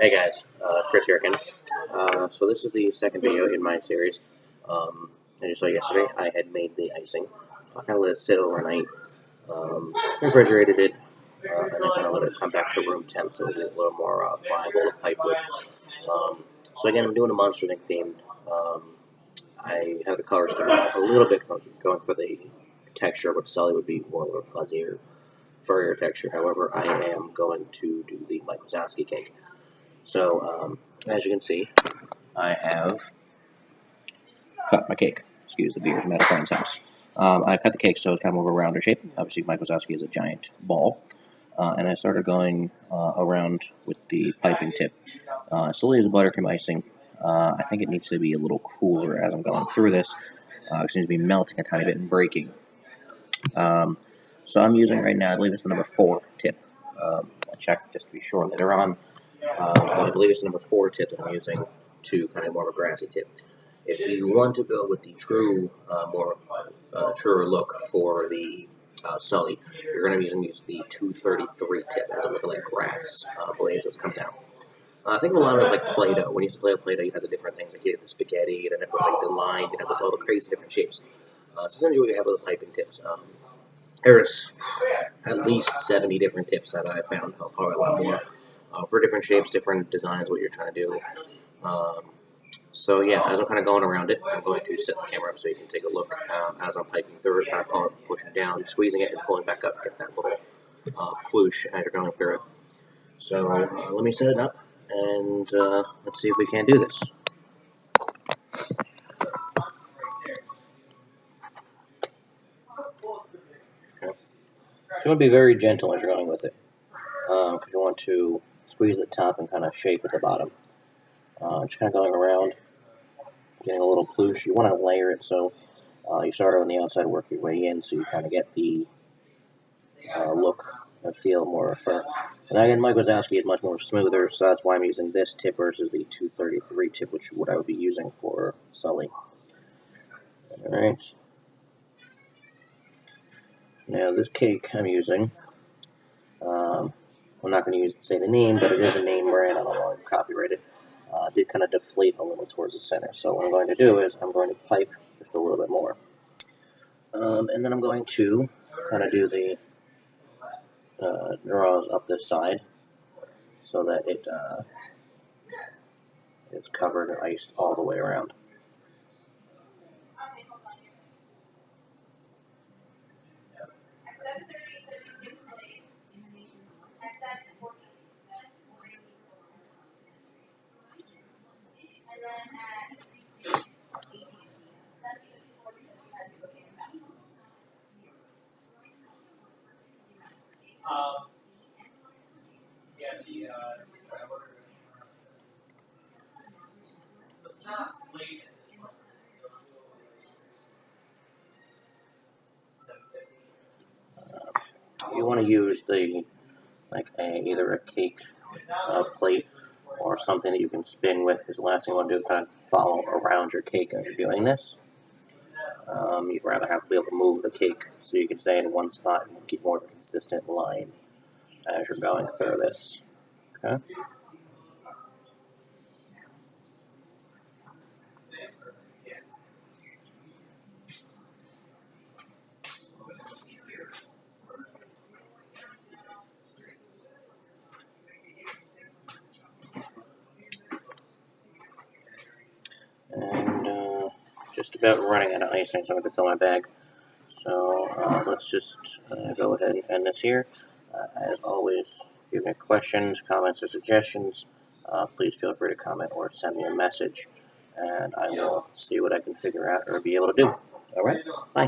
Hey guys, it's Chris here again. So this is the second video in my series. As you saw yesterday, I had made the icing. I kind of let it sit overnight, refrigerated it, and then kind of let it come back to room temp so it was a little more viable to pipe with. So again, I'm doing a Monster Inc. themed. I have the colors come out a little bit going for the texture, but Sully would be more of a fuzzier, furrier texture. However, I am going to do the Mike Wazowski cake. So, as you can see, I have cut my cake. Excuse the beers, I'm at a friend's house. I cut the cake so it's kind of more of a rounder shape. Obviously, Mike Wazowski is a giant ball. And I started going around with the piping tip. Slowly as buttercream icing. I think it needs to be a little cooler as I'm going through this. It seems to be melting a tiny bit and breaking. So I'm using right now, I believe it's the number 4 tip. I'll check just to be sure later on. I believe it's the number 4 tip that I'm using to kind of more of a grassy tip. If you want to go with the true, more truer look for the Sully, you're going to use the 233 tip as it looks like grass blades as it comes down. I think a lot of it is like Play-Doh. When you used to play with Play-Doh, you'd have the different things. Like you had the spaghetti, you'd have like the line, you'd have all the crazy different shapes. So essentially what you have with the piping tips. There's at least 70 different tips that I found, probably a lot more, for different shapes, different designs, what you're trying to do. So yeah, as I'm kind of going around it, I'm going to set the camera up so you can take a look as I'm piping through it, kind of pushing down, squeezing it, and pulling back up, get that little ploosh as you're going through it. So let me set it up, and let's see if we can do this. Okay. So you want to be very gentle as you're going with it, because you want to squeeze the top and kind of shape at the bottom. Just kind of going around, getting a little ploosh. You want to layer it so you start on the outside, work your way in, so you kind of get the look and feel more fur. And again, Mike Wazowski is much more smoother, so that's why I'm using this tip versus the 233 tip, which is what I would be using for Sully. Alright. Now, this cake I'm using, I'm not going to say the name, but it is a name brand. I don't want to copyright it. Did kind of deflate a little towards the center. So what I'm going to do is I'm going to pipe just a little bit more. And then I'm going to kind of do the draws up this side so that it is covered and iced all the way around. You want to use the either a cake plate or something that you can spin with, because the last thing you want to do is kind of follow around your cake as you're doing this. You'd rather have to be able to move the cake so you can stay in one spot and keep more of a consistent line as you're going through this. Okay. And just about running out of icing, so I'm going to fill my bag. So let's just go ahead and end this here. As always, if you have any questions, comments, or suggestions, please feel free to comment or send me a message, and I will see what I can figure out or be able to do. All right? Bye.